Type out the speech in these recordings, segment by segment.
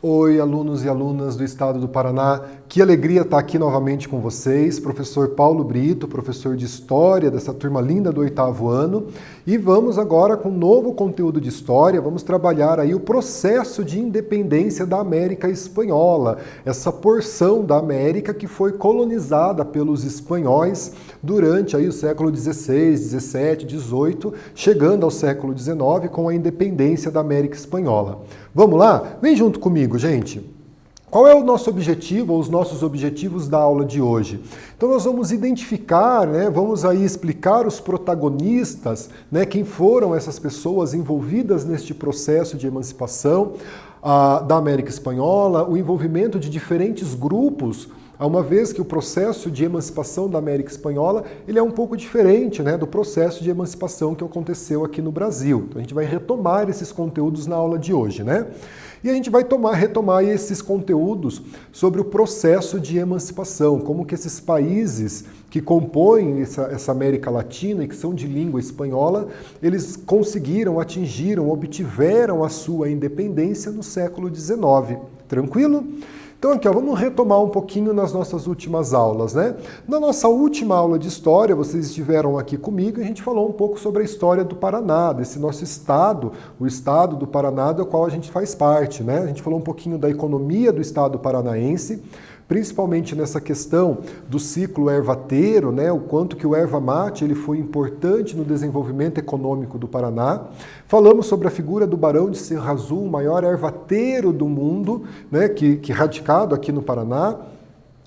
Oi, alunos e alunas do Estado do Paraná. Que alegria estar aqui novamente com vocês. Professor Paulo Brito, professor de História dessa turma linda do 8º ano. E vamos agora com um novo conteúdo de História. Vamos trabalhar aí o processo de independência da América Espanhola. Essa porção da América que foi colonizada pelos espanhóis durante aí o século XVI, XVII, XVIII, chegando ao século XIX com a independência da América Espanhola. Vamos lá? Vem junto comigo, gente. Qual é o nosso objetivo, ou os nossos objetivos da aula de hoje? Então nós vamos identificar, vamos aí explicar os protagonistas, quem foram essas pessoas envolvidas neste processo de emancipação da América Espanhola, o envolvimento de diferentes grupos, uma vez que o processo de emancipação da América Espanhola ele é um pouco diferente do processo de emancipação que aconteceu aqui no Brasil. Então a gente vai retomar esses conteúdos na aula de hoje, E a gente vai retomar esses conteúdos sobre o processo de emancipação, como que esses países que compõem essa América Latina e que são de língua espanhola, eles conseguiram, atingiram, obtiveram a sua independência no século XIX. Tranquilo? Então aqui, vamos retomar um pouquinho nas nossas últimas aulas, Na nossa última aula de História, vocês estiveram aqui comigo e a gente falou um pouco sobre a história do Paraná, desse nosso estado, o estado do Paraná, do qual a gente faz parte, A gente falou um pouquinho da economia do estado paranaense, principalmente nessa questão do ciclo ervateiro, o quanto que o erva mate ele foi importante no desenvolvimento econômico do Paraná. Falamos sobre a figura do Barão de Serra Azul, o maior ervateiro do mundo, que radicado aqui no Paraná.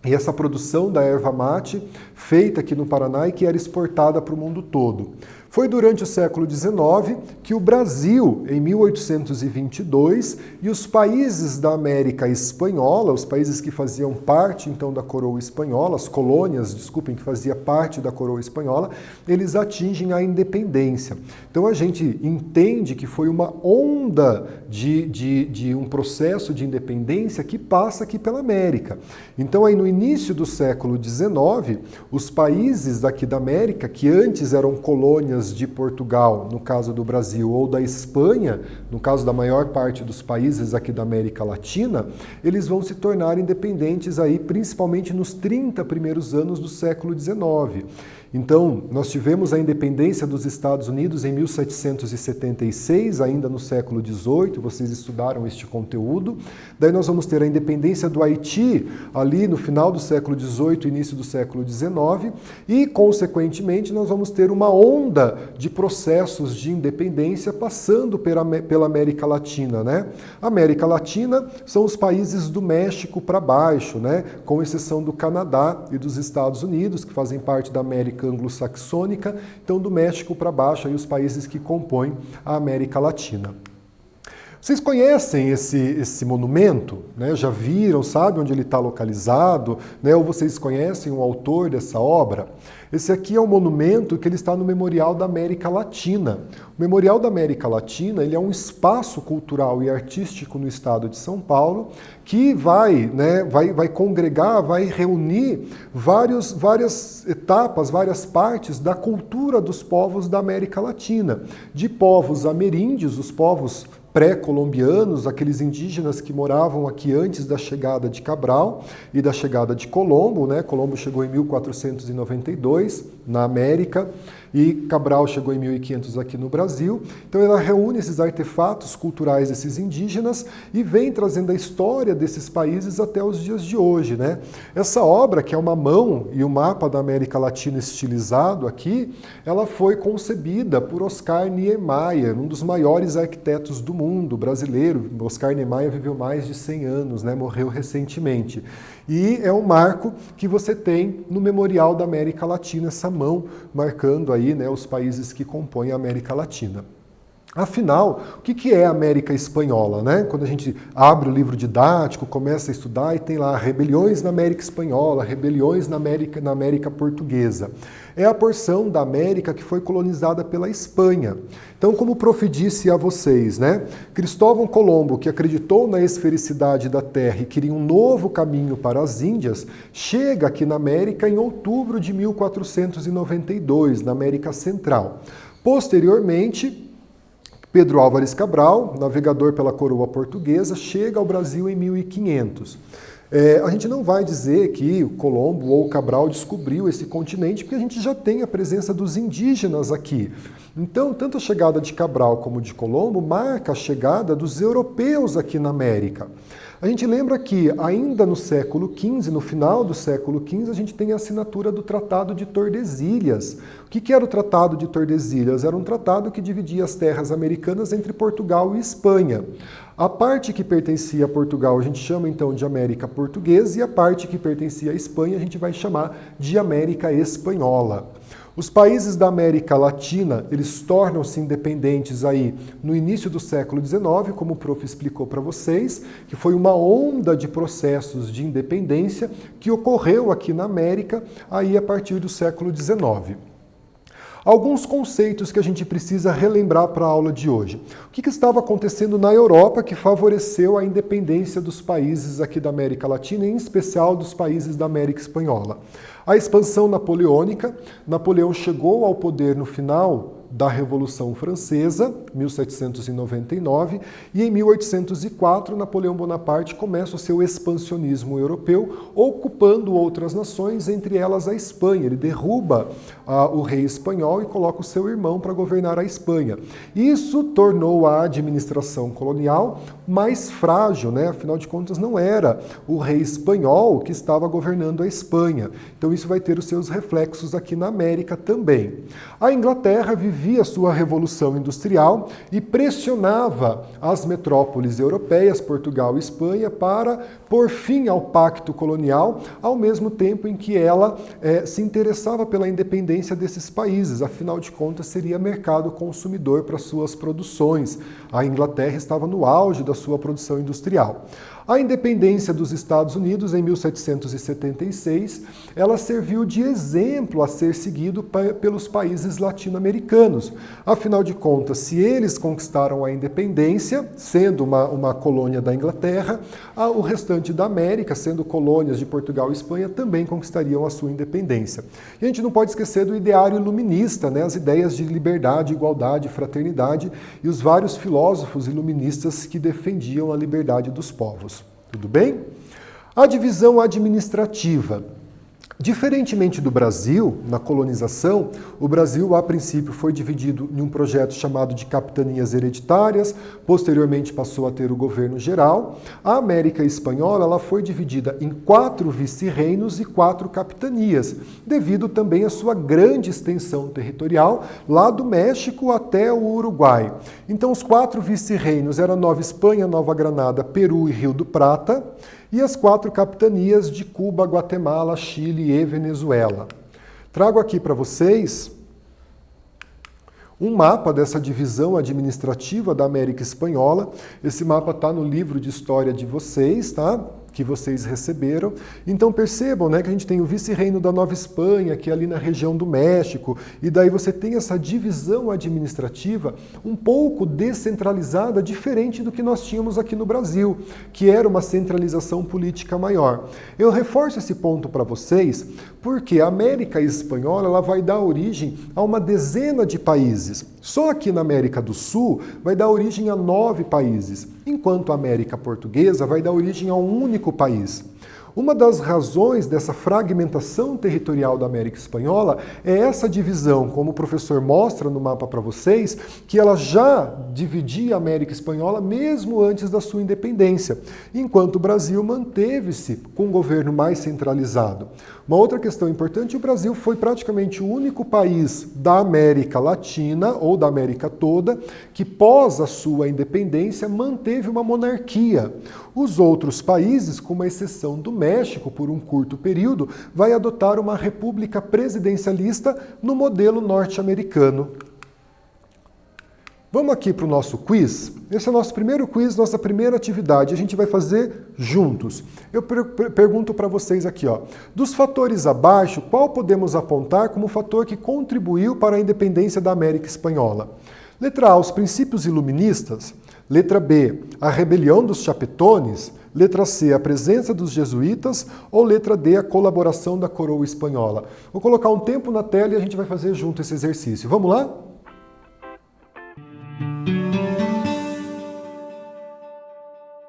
E essa produção da erva mate feita aqui no Paraná e que era exportada para o mundo todo. Foi durante o século XIX que o Brasil, em 1822, e os países da América Espanhola, os países que faziam parte então da coroa espanhola, as colônias, que fazia parte da coroa espanhola, eles atingem a independência. Então a gente entende que foi uma onda de um processo de independência que passa aqui pela América. Então aí no início do século XIX, os países daqui da América, que antes eram colônias de Portugal, no caso do Brasil, ou da Espanha, no caso da maior parte dos países aqui da América Latina, eles vão se tornar independentes aí, principalmente nos 30 primeiros anos do século XIX. Então, nós tivemos a independência dos Estados Unidos em 1776, ainda no século XVIII, vocês estudaram este conteúdo. Daí nós vamos ter a independência do Haiti, ali no final do século XVIII, início do século XIX, e, consequentemente, nós vamos ter uma onda de processos de independência passando pela América Latina, A América Latina são os países do México para baixo, Com exceção do Canadá e dos Estados Unidos, que fazem parte da América anglo-saxônica, então do México para baixo, aí os países que compõem a América Latina. Vocês conhecem esse monumento? Já viram, sabem onde ele está localizado? Ou vocês conhecem o autor dessa obra? Esse aqui é um monumento que ele está no Memorial da América Latina. O Memorial da América Latina ele é um espaço cultural e artístico no estado de São Paulo que vai congregar, vai reunir várias etapas, várias partes da cultura dos povos da América Latina. De povos ameríndios, os povos pré-colombianos, aqueles indígenas que moravam aqui antes da chegada de Cabral e da chegada de Colombo, Colombo chegou em 1492 na América e Cabral chegou em 1500 aqui no Brasil. Então ela reúne esses artefatos culturais desses indígenas e vem trazendo a história desses países até os dias de hoje, Essa obra, que é uma mão e o mapa da América Latina estilizado aqui, ela foi concebida por Oscar Niemeyer, um dos maiores arquitetos do mundo brasileiro. Oscar Niemeyer viveu mais de 100 anos, morreu recentemente. E é um marco que você tem no Memorial da América Latina, essa mão marcando aí os países que compõem a América Latina. Afinal, o que é a América Espanhola? Quando a gente abre o livro didático, começa a estudar e tem lá rebeliões na América Espanhola, rebeliões na América Portuguesa. É a porção da América que foi colonizada pela Espanha. Então, como o prof disse a vocês, Cristóvão Colombo, que acreditou na esfericidade da Terra e queria um novo caminho para as Índias, chega aqui na América em outubro de 1492, na América Central. Posteriormente, Pedro Álvares Cabral, navegador pela coroa portuguesa, chega ao Brasil em 1500. A gente não vai dizer que o Colombo ou Cabral descobriu esse continente, porque a gente já tem a presença dos indígenas aqui. Então, tanto a chegada de Cabral como de Colombo marca a chegada dos europeus aqui na América. A gente lembra que ainda no século XV, no final do século XV, a gente tem a assinatura do Tratado de Tordesilhas. O que era o Tratado de Tordesilhas? Era um tratado que dividia as terras americanas entre Portugal e Espanha. A parte que pertencia a Portugal a gente chama então de América Portuguesa e a parte que pertencia à Espanha a gente vai chamar de América Espanhola. Os países da América Latina, eles tornam-se independentes aí no início do século XIX, como o prof explicou para vocês, que foi uma onda de processos de independência que ocorreu aqui na América aí a partir do século XIX. Alguns conceitos que a gente precisa relembrar para a aula de hoje. O que estava acontecendo na Europa que favoreceu a independência dos países aqui da América Latina, em especial dos países da América Espanhola? A expansão napoleônica. Napoleão chegou ao poder no final da Revolução Francesa, 1799, e em 1804 Napoleão Bonaparte começa o seu expansionismo europeu, ocupando outras nações, entre elas a Espanha. Ele derruba o rei espanhol e coloca o seu irmão para governar a Espanha. Isso tornou a administração colonial mais frágil, né? Afinal de contas não era o rei espanhol que estava governando a Espanha. Então isso vai ter os seus reflexos aqui na América também. A Inglaterra vivia sua revolução industrial e pressionava as metrópoles europeias, Portugal e Espanha, para pôr fim ao pacto colonial, ao mesmo tempo em que ela se interessava pela independência desses países. Afinal de contas, seria mercado consumidor para suas produções. A Inglaterra estava no auge da sua produção industrial. A independência dos Estados Unidos, em 1776, ela serviu de exemplo a ser seguido pelos países latino-americanos. Afinal de contas, se eles conquistaram a independência, sendo uma colônia da Inglaterra, o restante da América, sendo colônias de Portugal e Espanha, também conquistariam a sua independência. E a gente não pode esquecer do ideário iluminista, né? As ideias de liberdade, igualdade, fraternidade e os vários filósofos iluministas que defendiam a liberdade dos povos. Tudo bem? A divisão administrativa. Diferentemente do Brasil, na colonização, o Brasil, a princípio, foi dividido em um projeto chamado de capitanias hereditárias, posteriormente passou a ter o governo geral. A América Espanhola ela foi dividida em 4 vice-reinos e 4 capitanias, devido também à sua grande extensão territorial, lá do México até o Uruguai. Então, os 4 vice-reinos eram Nova Espanha, Nova Granada, Peru e Rio do Prata, e as 4 capitanias de Cuba, Guatemala, Chile e Venezuela. Trago aqui para vocês um mapa dessa divisão administrativa da América Espanhola. Esse mapa está no livro de história de vocês, tá? Que vocês receberam. Então percebam, né, que a gente tem o vice-reino da Nova Espanha, que é ali na região do México, e daí você tem essa divisão administrativa um pouco descentralizada, diferente do que nós tínhamos aqui no Brasil, que era uma centralização política maior. Eu reforço esse ponto para vocês, porque a América Espanhola ela vai dar origem a uma dezena de países. Só aqui na América do Sul vai dar origem a 9 países, enquanto a América Portuguesa vai dar origem a um único país. Uma das razões dessa fragmentação territorial da América Espanhola é essa divisão, como o professor mostra no mapa para vocês, que ela já dividia a América Espanhola mesmo antes da sua independência, enquanto o Brasil manteve-se com um governo mais centralizado. Uma outra questão importante, o Brasil foi praticamente o único país da América Latina, ou da América toda, que pós a sua independência manteve uma monarquia. Os outros países, com uma exceção do México, por um curto período, vai adotar uma república presidencialista no modelo norte-americano. Vamos aqui para o nosso quiz. Esse é o nosso primeiro quiz, nossa primeira atividade. A gente vai fazer juntos. Eu pergunto para vocês aqui, ó, dos fatores abaixo, qual podemos apontar como fator que contribuiu para a independência da América Espanhola? Letra A, os princípios iluministas. Letra B, a rebelião dos chapetones. Letra C, a presença dos jesuítas. Ou letra D, a colaboração da coroa espanhola. Vou colocar um tempo na tela e a gente vai fazer junto esse exercício. Vamos lá?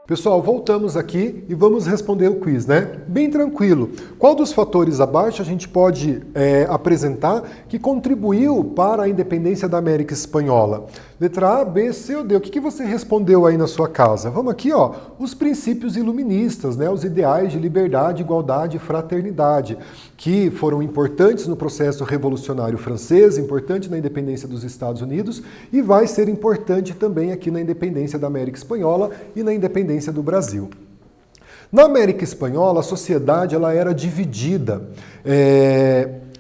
Pessoal, voltamos aqui e vamos responder o quiz, né? Bem tranquilo. Qual dos fatores abaixo a gente pode apresentar que contribuiu para a independência da América Espanhola? Letra A, B, C ou D? O que você respondeu aí na sua casa? Vamos aqui, ó. Os princípios iluministas, né? Os ideais de liberdade, igualdade e fraternidade, que foram importantes no processo revolucionário francês, importante na independência dos Estados Unidos e vai ser importante também aqui na independência da América Espanhola e na independência do Brasil. Na América Espanhola, a sociedade ela era dividida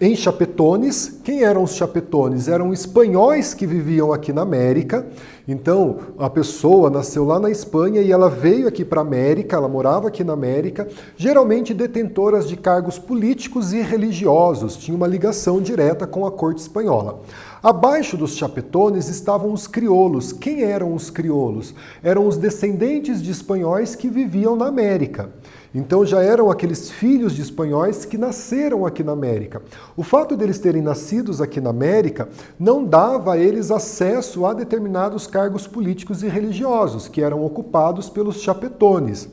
em chapetones. Quem eram os chapetones? Eram espanhóis que viviam aqui na América. Então, a pessoa nasceu lá na Espanha e ela veio aqui para a América, ela morava aqui na América, geralmente detentoras de cargos políticos e religiosos, tinha uma ligação direta com a corte espanhola. Abaixo dos chapetones estavam os crioulos. Quem eram os crioulos? Eram os descendentes de espanhóis que viviam na América. Então já eram aqueles filhos de espanhóis que nasceram aqui na América. O fato deles terem nascidos aqui na América não dava a eles acesso a determinados cargos políticos e religiosos que eram ocupados pelos chapetones.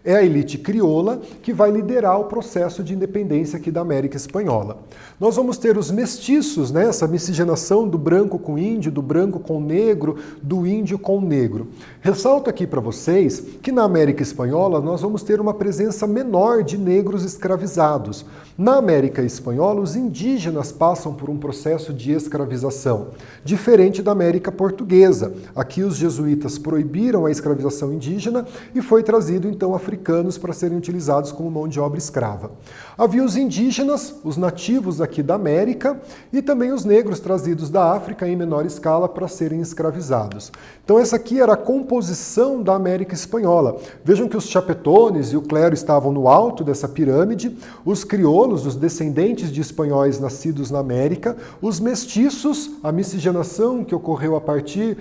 É a elite crioula que vai liderar o processo de independência aqui da América Espanhola. Nós vamos ter os mestiços, né? Essa miscigenação do branco com índio, do branco com negro, do índio com negro. Ressalto aqui para vocês que na América Espanhola nós vamos ter uma presença menor de negros escravizados. Na América Espanhola, os indígenas passam por um processo de escravização, diferente da América Portuguesa. Aqui os jesuítas proibiram a escravização indígena e foi trazido então africanos para serem utilizados como mão de obra escrava. Havia os indígenas, os nativos aqui da América e também os negros trazidos da África em menor escala para serem escravizados. Então essa aqui era a composição da América Espanhola. Vejam que os chapetones e o clero estavam no alto dessa pirâmide, os crioulos, os descendentes de espanhóis nascidos na América, os mestiços, a miscigenação que ocorreu a partir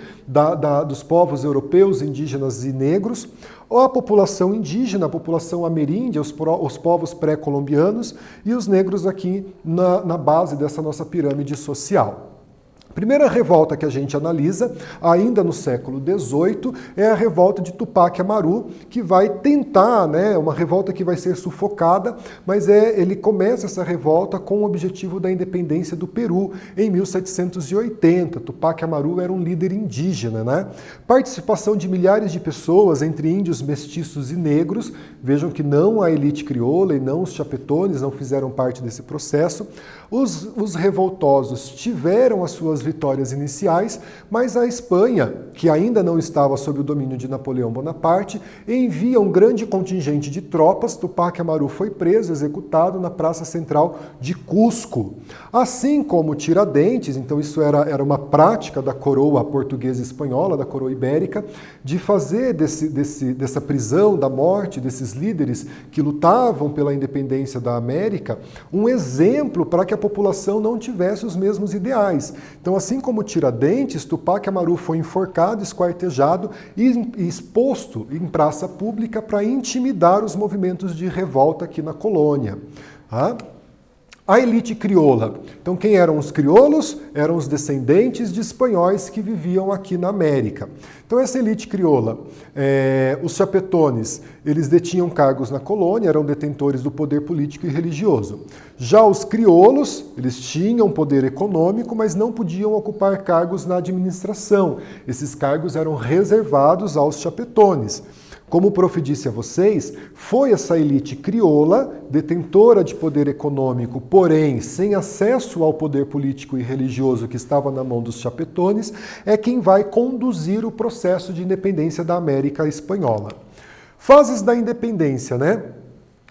dos povos europeus, indígenas e negros, ou a população indígena, a população ameríndia, os povos pré-colombianos e os negros aqui na base dessa nossa pirâmide social. A primeira revolta que a gente analisa, ainda no século XVIII, é a revolta de Tupac Amaru, que vai tentar, uma revolta que vai ser sufocada, mas ele começa essa revolta com o objetivo da independência do Peru em 1780. Tupac Amaru era um líder indígena, né? Participação de milhares de pessoas, entre índios, mestiços e negros. Vejam que não a elite crioula e não os chapetones não fizeram parte desse processo. Os revoltosos tiveram as suas vitórias iniciais, mas a Espanha, que ainda não estava sob o domínio de Napoleão Bonaparte, envia um grande contingente de tropas. Tupac Amaru foi preso, executado na praça central de Cusco. Assim como Tiradentes, então isso era uma prática da coroa portuguesa e espanhola, da coroa ibérica, de fazer dessa prisão, da morte desses líderes que lutavam pela independência da América, um exemplo para que a população não tivesse os mesmos ideais. Então, assim como Tiradentes, Tupac Amaru foi enforcado, esquartejado e exposto em praça pública para intimidar os movimentos de revolta aqui na colônia. A elite crioula. Então, quem eram os crioulos? Eram os descendentes de espanhóis que viviam aqui na América. Então, essa elite crioula, os chapetones, eles detinham cargos na colônia, eram detentores do poder político e religioso. Já os crioulos, eles tinham poder econômico, mas não podiam ocupar cargos na administração. Esses cargos eram reservados aos chapetones. Como o prof disse a vocês, foi essa elite crioula, detentora de poder econômico, porém sem acesso ao poder político e religioso que estava na mão dos chapetones, é quem vai conduzir o processo de independência da América Espanhola. Fases da independência, né?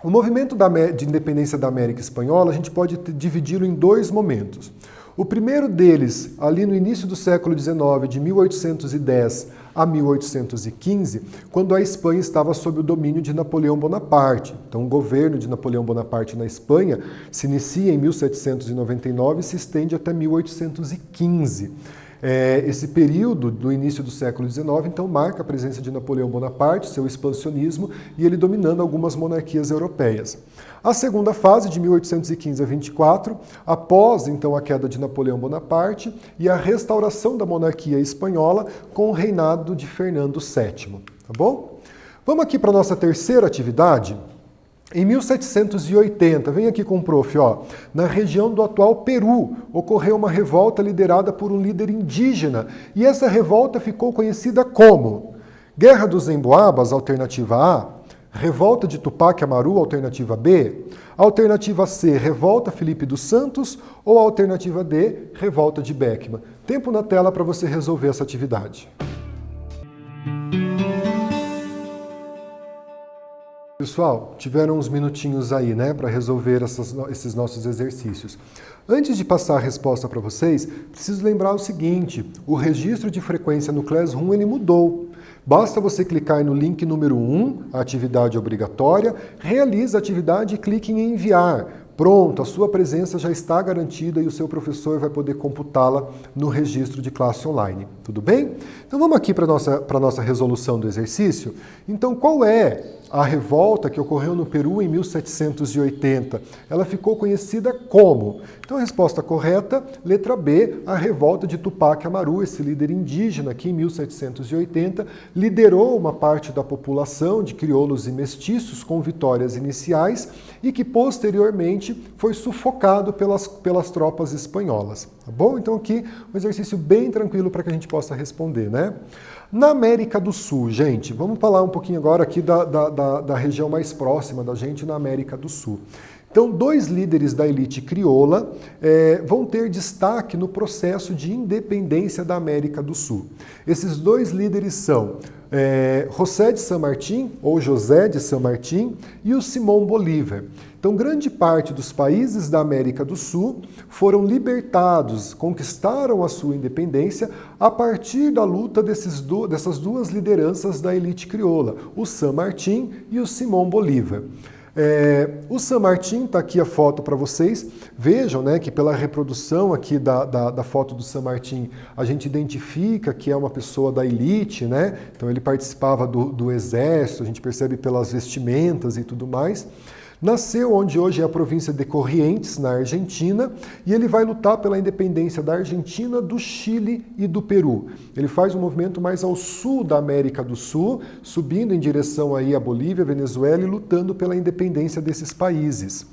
O movimento de independência da América Espanhola, a gente pode dividi-lo em dois momentos. O primeiro deles, ali no início do século XIX, de 1810 a 1815, quando a Espanha estava sob o domínio de Napoleão Bonaparte. Então, o governo de Napoleão Bonaparte na Espanha se inicia em 1799 e se estende até 1815. Esse período do início do século XIX, então, marca a presença de Napoleão Bonaparte, seu expansionismo e ele dominando algumas monarquias europeias. A segunda fase, de 1815 a 24, após, então, a queda de Napoleão Bonaparte e a restauração da monarquia espanhola com o reinado de Fernando VII. Tá bom? Vamos aqui para a nossa terceira atividade. Em 1780, vem aqui com o prof, ó, na região do atual Peru, ocorreu uma revolta liderada por um líder indígena, e essa revolta ficou conhecida como Guerra dos Emboabas, alternativa A, Revolta de Tupac Amaru, alternativa B, alternativa C, Revolta Felipe dos Santos, ou alternativa D, Revolta de Beckman. Tempo na tela para você resolver essa atividade. Pessoal, tiveram uns minutinhos aí, né, para resolver esses nossos exercícios. Antes de passar a resposta para vocês, preciso lembrar o seguinte: o registro de frequência no Classroom ele mudou. Basta você clicar no link número 1, a atividade obrigatória, realiza a atividade e clique em enviar. Pronto, a sua presença já está garantida e o seu professor vai poder computá-la no registro de classe online. Tudo bem? Então vamos aqui para a nossa resolução do exercício. Então qual é a revolta que ocorreu no Peru em 1780? Ela ficou conhecida como? Então a resposta correta, letra B, a revolta de Tupac Amaru, esse líder indígena que em 1780 liderou uma parte da população de crioulos e mestiços com vitórias iniciais e que posteriormente foi sufocado pelas tropas espanholas. Tá bom? Então aqui um exercício bem tranquilo para que a gente possa responder, né? Na América do Sul, gente, vamos falar um pouquinho agora aqui da região mais próxima da gente, na América do Sul. Então, dois líderes da elite crioula vão ter destaque no processo de independência da América do Sul. Esses dois líderes são José de San Martín, ou José de San Martín, e o Simón Bolívar. Então, grande parte dos países da América do Sul foram libertados, conquistaram a sua independência a partir da luta dessas duas lideranças da elite crioula, o San Martín e o Simón Bolívar. O San Martín, está aqui a foto para vocês, vejam, né, que pela reprodução aqui da foto do San Martín, a gente identifica que é uma pessoa da elite, né? Então ele participava do exército, a gente percebe pelas vestimentas e tudo mais. Nasceu onde hoje é a província de Corrientes, na Argentina, e ele vai lutar pela independência da Argentina, do Chile e do Peru. Ele faz um movimento mais ao sul da América do Sul, subindo em direção aí à Bolívia, Venezuela e lutando pela independência desses países.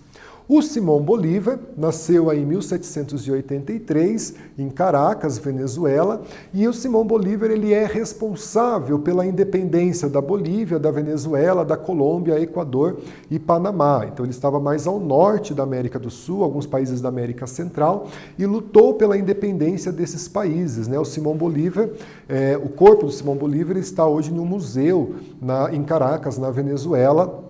O Simón Bolívar nasceu aí em 1783 em Caracas, Venezuela, e o Simón Bolívar ele é responsável pela independência da Bolívia, da Venezuela, da Colômbia, Equador e Panamá. Então ele estava mais ao norte da América do Sul, alguns países da América Central, e lutou pela independência desses países, né? O Simón Bolívar, o corpo do Simón Bolívar está hoje no museu em Caracas, na Venezuela,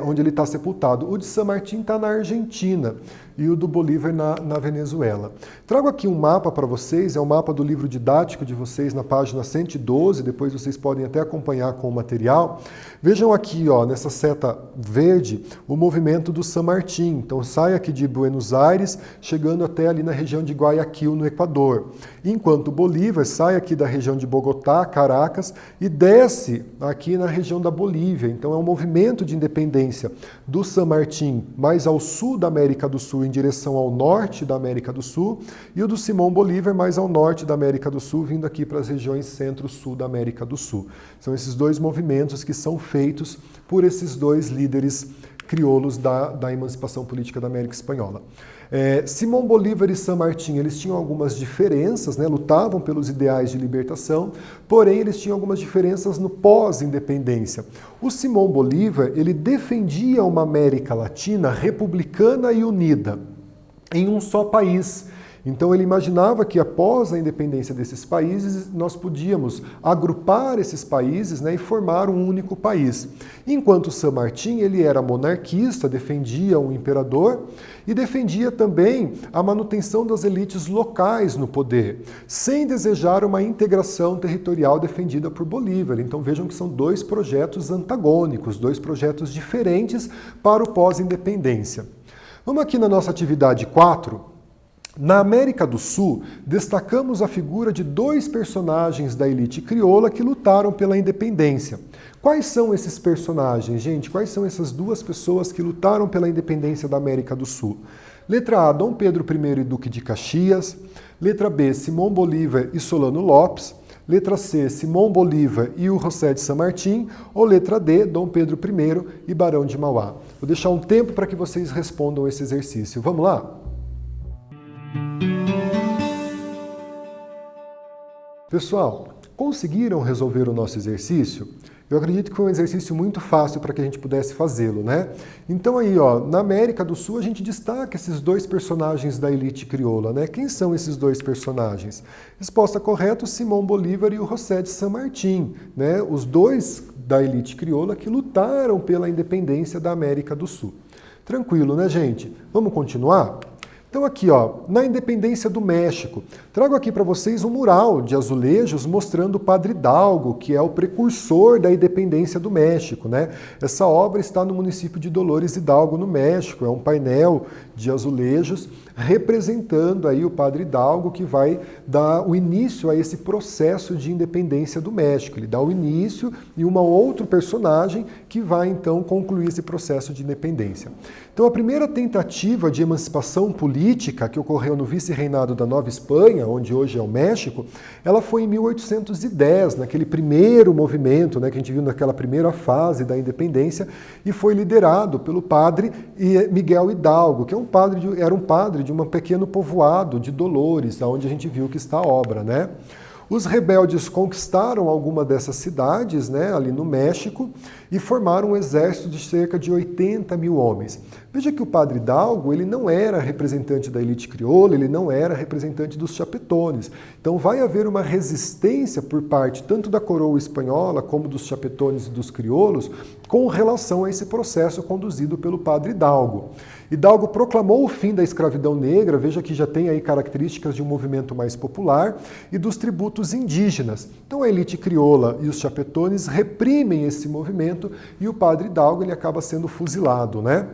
onde ele está sepultado. O de San Martín está na Argentina e o do Bolívar na Venezuela. Trago aqui um mapa para vocês, é o mapa do livro didático de vocês na página 112, depois vocês podem até acompanhar com o material. Vejam aqui, ó, nessa seta verde, o movimento do San Martín. Então sai aqui de Buenos Aires, chegando até ali na região de Guayaquil, no Equador. Enquanto o Bolívar sai aqui da região de Bogotá, Caracas, e desce aqui na região da Bolívia. Então é um movimento de independência do San Martín mais ao sul da América do Sul, em direção ao norte da América do Sul, e o do Simón Bolívar mais ao norte da América do Sul, vindo aqui para as regiões centro-sul da América do Sul. São esses dois movimentos que são feitos por esses dois líderes crioulos da emancipação política da América Espanhola. Simón Bolívar e San Martín, eles tinham algumas diferenças, né? Lutavam pelos ideais de libertação, porém eles tinham algumas diferenças no pós-independência. O Simón Bolívar, ele defendia uma América Latina republicana e unida, em um só país. Então ele imaginava que após a independência desses países, nós podíamos agrupar esses países, né, e formar um único país. Enquanto San Martín, ele era monarquista, defendia um imperador e defendia também a manutenção das elites locais no poder, sem desejar uma integração territorial defendida por Bolívar. Então vejam que são dois projetos antagônicos, dois projetos diferentes para o pós-independência. Vamos aqui na nossa atividade 4. Na América do Sul, destacamos a figura de dois personagens da elite crioula que lutaram pela independência. Quais são esses personagens, gente? Quais são essas duas pessoas que lutaram pela independência da América do Sul? Letra A, Dom Pedro I e Duque de Caxias. Letra B, Simón Bolívar e Solano Lopes. letra C, Simão Bolívar e o José de San Martín, ou letra D, Dom Pedro I e Barão de Mauá. Vou deixar um tempo para que vocês respondam esse exercício. Vamos lá? Pessoal, conseguiram resolver o nosso exercício? Eu acredito que foi um exercício muito fácil para que a gente pudesse fazê-lo, né? Então aí, ó, na América do Sul a gente destaca esses dois personagens da elite crioula, né? Quem são esses dois personagens? Resposta correta, o Simão Bolívar e o José de San Martín, né? Os dois da elite crioula que lutaram pela independência da América do Sul. Tranquilo, né, gente? Vamos continuar? Então aqui, ó, na independência do México, trago aqui para vocês um mural de azulejos mostrando o Padre Hidalgo, que é o precursor da independência do México, né? Essa obra está no município de Dolores Hidalgo, no México. É um painel de azulejos representando aí o Padre Hidalgo, que vai dar o início a esse processo de independência do México. Ele dá o início e um outro personagem que vai então concluir esse processo de independência. Então a primeira tentativa de emancipação política que ocorreu no vice-reinado da Nova Espanha, onde hoje é o México, ela foi em 1810, naquele primeiro movimento, né, que a gente viu naquela primeira fase da independência, e foi liderado pelo padre Miguel Hidalgo, que era um padre de um pequeno povoado de Dolores, onde a gente viu que está a obra, né? Os rebeldes conquistaram alguma dessas cidades, né, ali no México, e formaram um exército de cerca de 80 mil homens. Veja que o Padre Hidalgo, ele não era representante da elite crioula, ele não era representante dos chapetones. Então vai haver uma resistência por parte tanto da coroa espanhola como dos chapetones e dos crioulos com relação a esse processo conduzido pelo Padre Hidalgo. Hidalgo proclamou o fim da escravidão negra, veja que já tem aí características de um movimento mais popular, e dos tributos indígenas. Então a elite crioula e os chapetones reprimem esse movimento e o Padre Hidalgo ele acaba sendo fuzilado, né?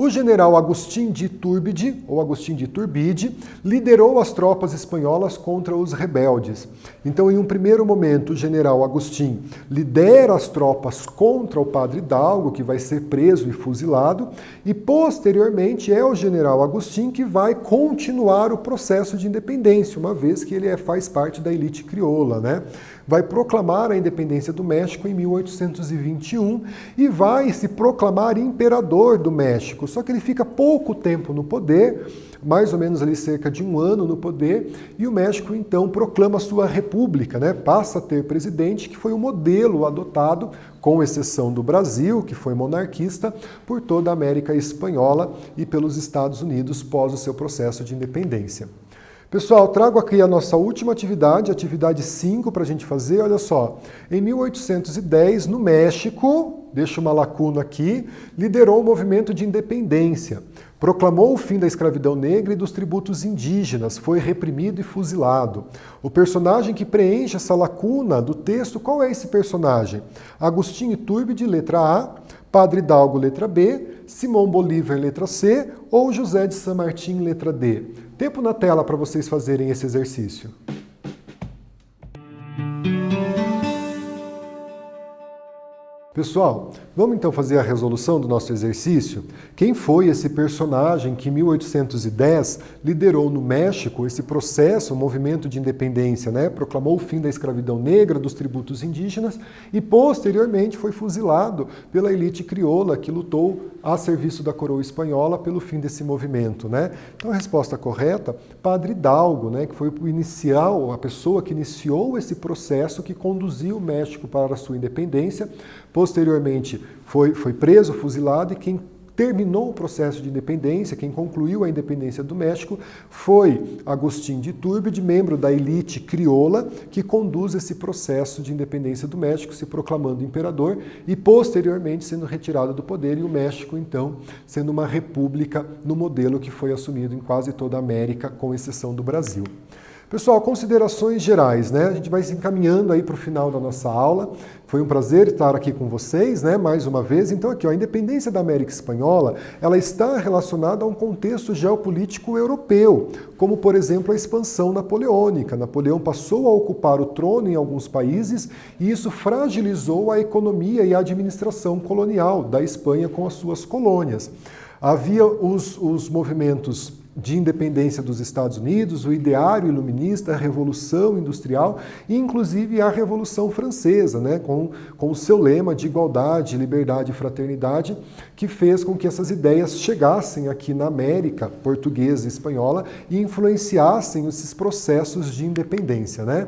O general Agustín de Iturbide, ou Agustín de Iturbide, liderou as tropas espanholas contra os rebeldes. Então, em um primeiro momento, o general Agustín lidera as tropas contra o Padre Hidalgo, que vai ser preso e fuzilado, e posteriormente é o general Agustín que vai continuar o processo de independência, uma vez que ele faz parte da elite crioula, né? Vai proclamar a independência do México em 1821 e vai se proclamar imperador do México. Só que ele fica pouco tempo no poder, mais ou menos ali cerca de um ano no poder, e o México então proclama sua república, né? Passa a ter presidente, que foi o modelo adotado, com exceção do Brasil, que foi monarquista, por toda a América Espanhola e pelos Estados Unidos pós o seu processo de independência. Pessoal, trago aqui a nossa última atividade, atividade 5 para a gente fazer. Olha só, em 1810, no México, deixo uma lacuna aqui, liderou o movimento de independência, proclamou o fim da escravidão negra e dos tributos indígenas, foi reprimido e fuzilado. O personagem que preenche essa lacuna do texto, qual é esse personagem? Agustín Iturbide, letra A, Padre Hidalgo, letra B, Simão Bolívar, letra C, ou José de San Martín, letra D. Tempo na tela para vocês fazerem esse exercício. Pessoal, vamos então fazer a resolução do nosso exercício? Quem foi esse personagem que em 1810 liderou no México esse processo, o movimento de independência, né? Proclamou o fim da escravidão negra, dos tributos indígenas e posteriormente foi fuzilado pela elite crioula que lutou a serviço da coroa espanhola pelo fim desse movimento, né? Então a resposta correta, Padre Hidalgo, né? Que foi o inicial, a pessoa que iniciou esse processo que conduziu o México para a sua independência. Posteriormente foi preso, fuzilado, e quem terminou o processo de independência, quem concluiu a independência do México, foi Agustín de Iturbide, membro da elite crioula, que conduz esse processo de independência do México, se proclamando imperador e posteriormente sendo retirado do poder, e o México, então, sendo uma república no modelo que foi assumido em quase toda a América, com exceção do Brasil. Pessoal, considerações gerais, né? A gente vai se encaminhando aí para o final da nossa aula. Foi um prazer estar aqui com vocês, né? Mais uma vez. Então aqui, ó, a independência da América Espanhola, ela está relacionada a um contexto geopolítico europeu, como por exemplo a expansão napoleônica. Napoleão passou a ocupar o trono em alguns países e isso fragilizou a economia e a administração colonial da Espanha com as suas colônias. Havia os movimentos de independência dos Estados Unidos, o ideário iluminista, a Revolução Industrial e, inclusive, a Revolução Francesa, né, com o seu lema de igualdade, liberdade e fraternidade, que fez com que essas ideias chegassem aqui na América portuguesa e espanhola e influenciassem esses processos de independência, né?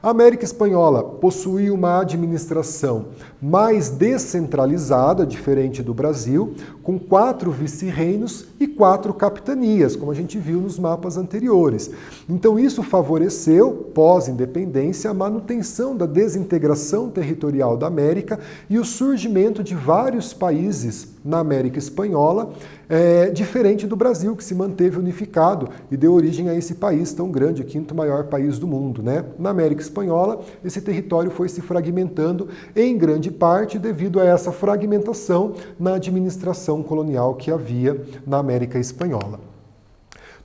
A América Espanhola possuía uma administração mais descentralizada, diferente do Brasil, com 4 vice-reinos e 4 capitanias, como a gente viu nos mapas anteriores. Então isso favoreceu, pós-independência, a manutenção da desintegração territorial da América e o surgimento de vários países na América Espanhola, diferente do Brasil, que se manteve unificado e deu origem a esse país tão grande, o 5º maior país do mundo, né? Na América Espanhola, esse território foi se fragmentando em grande parte devido a essa fragmentação na administração colonial que havia na América Espanhola.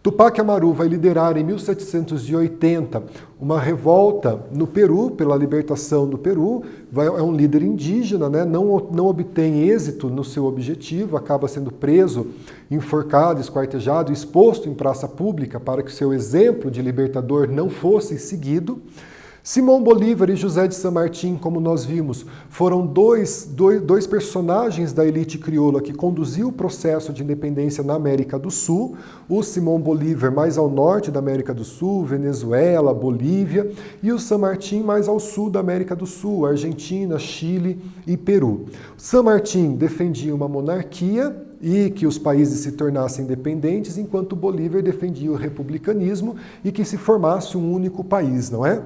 Tupac Amaru vai liderar em 1780 uma revolta no Peru, pela libertação do Peru. É um líder indígena, né? Não obtém êxito no seu objetivo, acaba sendo preso, enforcado, esquartejado, exposto em praça pública para que seu exemplo de libertador não fosse seguido. Simão Bolívar e José de San Martín, como nós vimos, foram dois personagens da elite crioula que conduziu o processo de independência na América do Sul. O Simão Bolívar mais ao norte da América do Sul, Venezuela, Bolívia, e o San Martín mais ao sul da América do Sul, Argentina, Chile e Peru. San Martín defendia uma monarquia e que os países se tornassem independentes, enquanto Bolívar defendia o republicanismo e que se formasse um único país, não é?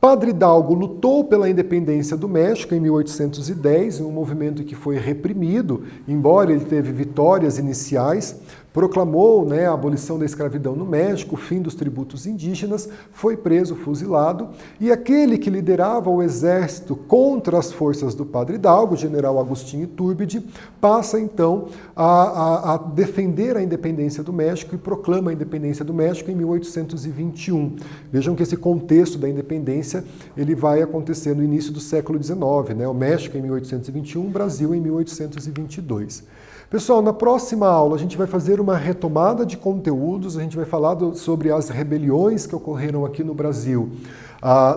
Padre Hidalgo lutou pela independência do México em 1810, em um movimento que foi reprimido, embora ele teve vitórias iniciais, proclamou, né, a abolição da escravidão no México, o fim dos tributos indígenas, foi preso, fuzilado, e aquele que liderava o exército contra as forças do Padre Hidalgo, o general Agustín Iturbide, passa então a defender a independência do México e proclama a independência do México em 1821. Vejam que esse contexto da independência ele vai acontecer no início do século XIX, né? O México em 1821, o Brasil em 1822. Pessoal, na próxima aula a gente vai fazer uma retomada de conteúdos, a gente vai falar sobre as rebeliões que ocorreram aqui no Brasil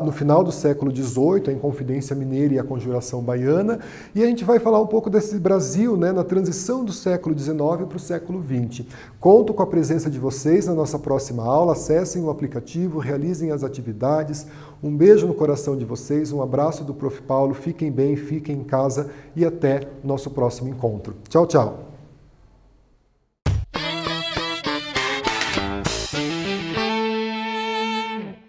no final do século XVIII, a Inconfidência Mineira e a Conjuração Baiana, e a gente vai falar um pouco desse Brasil, né, na transição do século XIX para o século XX. Conto com a presença de vocês na nossa próxima aula, acessem o aplicativo, realizem as atividades. Um beijo no coração de vocês, um abraço do Prof. Paulo, fiquem bem, fiquem em casa e até nosso próximo encontro. Tchau, tchau!